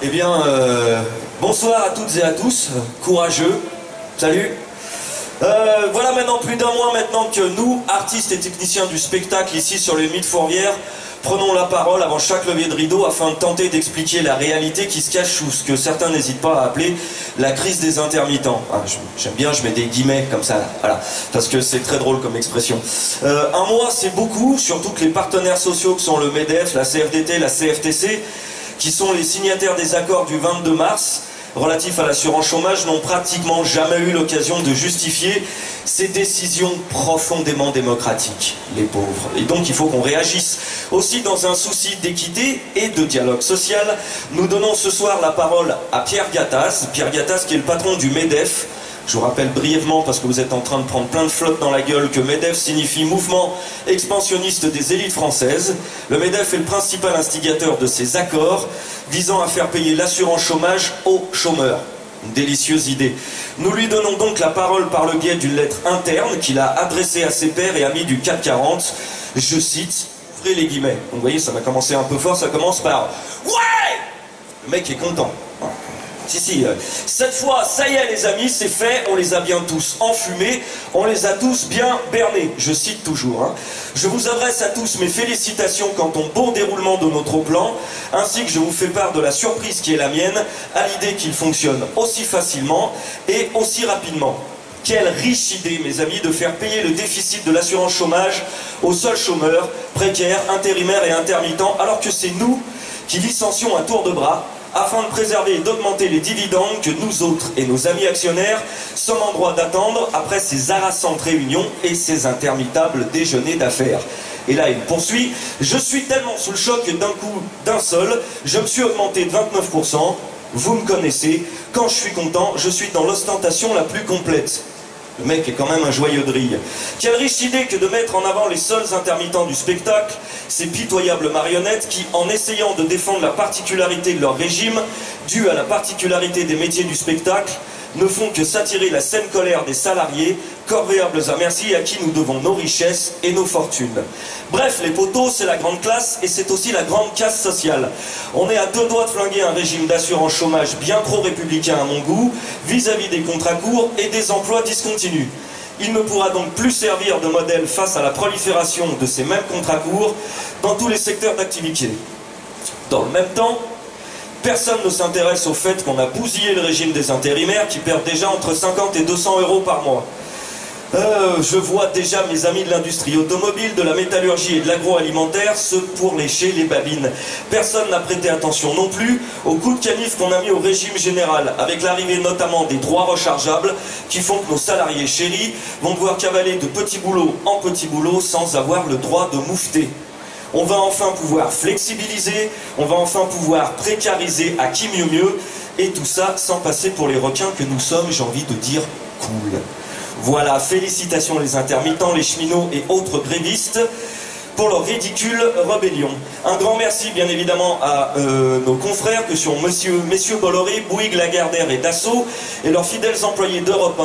Eh bien, bonsoir à toutes et à tous, courageux, salut. Voilà maintenant plus d'un mois maintenant que nous, artistes et techniciens du spectacle ici sur le Mythe Fourvière, prenons la parole avant chaque lever de rideau afin de tenter d'expliquer la réalité qui se cache sous ce que certains n'hésitent pas à appeler la crise des intermittents. Ah, j'aime bien, je mets des guillemets comme ça, voilà, parce que c'est très drôle comme expression. Un mois c'est beaucoup, surtout que les partenaires sociaux que sont le MEDEF, la CFDT, la CFTC, qui sont les signataires des accords du 22 mars, relatifs à l'assurance chômage, n'ont pratiquement jamais eu l'occasion de justifier ces décisions profondément démocratiques, les pauvres. Et donc il faut qu'on réagisse. Aussi, dans un souci d'équité et de dialogue social, nous donnons ce soir la parole à Pierre Gattaz. Pierre Gattaz qui est le patron du MEDEF. Je vous rappelle brièvement, parce que vous êtes en train de prendre plein de flotte dans la gueule, que MEDEF signifie Mouvement expansionniste des élites françaises. Le MEDEF est le principal instigateur de ces accords visant à faire payer l'assurance chômage aux chômeurs. Une délicieuse idée. Nous lui donnons donc la parole par le biais d'une lettre interne qu'il a adressée à ses pairs et amis du CAC 40. Je cite, ouvrez les guillemets. Donc vous voyez, ça va commencer un peu fort, ça commence par « Ouais !» Le mec est content. Si, cette fois, ça y est les amis, c'est fait, on les a bien tous enfumés, on les a tous bien bernés. Je cite toujours. Hein. Je vous adresse à tous mes félicitations quant au bon déroulement de notre plan, ainsi que je vous fais part de la surprise qui est la mienne, à l'idée qu'il fonctionne aussi facilement et aussi rapidement. Quelle riche idée, mes amis, de faire payer le déficit de l'assurance chômage aux seuls chômeurs, précaires, intérimaires et intermittents, alors que c'est nous qui licencions à tour de bras, afin de préserver et d'augmenter les dividendes que nous autres et nos amis actionnaires sommes en droit d'attendre après ces harassantes réunions et ces interminables déjeuners d'affaires. Et là il poursuit, je suis tellement sous le choc que d'un coup, d'un seul, je me suis augmenté de 29%, vous me connaissez, quand je suis content, je suis dans l'ostentation la plus complète. Le mec est quand même un joyeux de rire. Quelle riche idée que de mettre en avant les seuls intermittents du spectacle, ces pitoyables marionnettes qui, en essayant de défendre la particularité de leur régime, due à la particularité des métiers du spectacle, ne font que s'attirer la saine colère des salariés, corvéables à merci à qui nous devons nos richesses et nos fortunes. Bref, les poteaux, c'est la grande classe et c'est aussi la grande casse sociale. On est à deux doigts de flinguer un régime d'assurance chômage bien trop républicain à mon goût, vis-à-vis des contrats courts et des emplois discontinus. Il ne pourra donc plus servir de modèle face à la prolifération de ces mêmes contrats courts dans tous les secteurs d'activité. Dans le même temps, personne ne s'intéresse au fait qu'on a bousillé le régime des intérimaires qui perdent déjà entre 50 et 200 € par mois. Je vois déjà mes amis de l'industrie automobile, de la métallurgie et de l'agroalimentaire se pourlécher les babines. Personne n'a prêté attention non plus au coup de canif qu'on a mis au régime général, avec l'arrivée notamment des droits rechargeables qui font que nos salariés chéris vont devoir cavaler de petit boulot en petit boulot sans avoir le droit de moufter. On va enfin pouvoir flexibiliser, on va enfin pouvoir précariser à qui mieux mieux, et tout ça sans passer pour les requins que nous sommes, j'ai envie de dire cool. Voilà, félicitations les intermittents, les cheminots et autres grévistes pour leur ridicule rébellion. Un grand merci bien évidemment à nos confrères que sont messieurs Bolloré, Bouygues, Lagardère et Dassault, et leurs fidèles employés d'Europe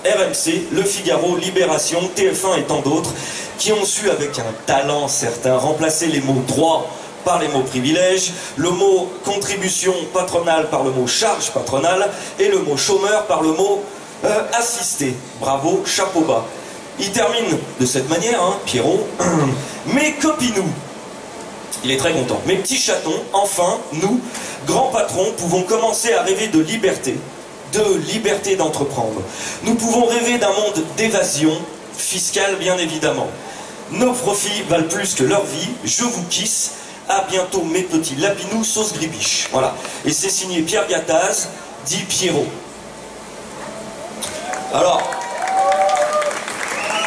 1, RMC, Le Figaro, Libération, TF1 et tant d'autres, qui ont su avec un talent certain remplacer les mots droit par les mots privilèges, le mot contribution patronale par le mot charge patronale et le mot chômeur par le mot assisté. Bravo, chapeau bas. Il termine de cette manière, hein, Pierrot. Mes copinous. Il est très content. Mes petits chatons, enfin, nous, grands patrons, pouvons commencer à rêver de liberté d'entreprendre. Nous pouvons rêver d'un monde d'évasion fiscale, bien évidemment. Nos profits valent plus que leur vie. Je vous kiss. À bientôt, mes petits lapinous sauce gribiche. Voilà. Et c'est signé Pierre Gattaz, dit Pierrot. Alors,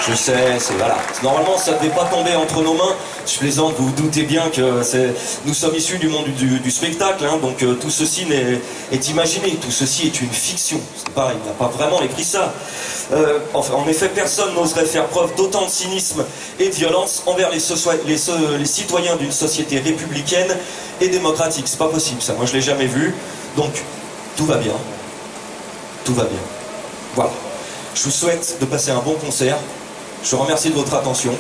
je sais, c'est voilà. Normalement, ça ne devait pas tomber entre nos mains. Je plaisante, vous vous doutez bien que nous sommes issus du monde du spectacle, hein, donc tout ceci est imaginé, tout ceci est une fiction. C'est pareil, il n'a pas vraiment écrit ça. En effet, personne n'oserait faire preuve d'autant de cynisme et de violence envers les citoyens d'une société républicaine et démocratique. C'est pas possible, ça. Moi, je l'ai jamais vu. Donc, tout va bien. Tout va bien. Voilà. Je vous souhaite de passer un bon concert. Je vous remercie de votre attention.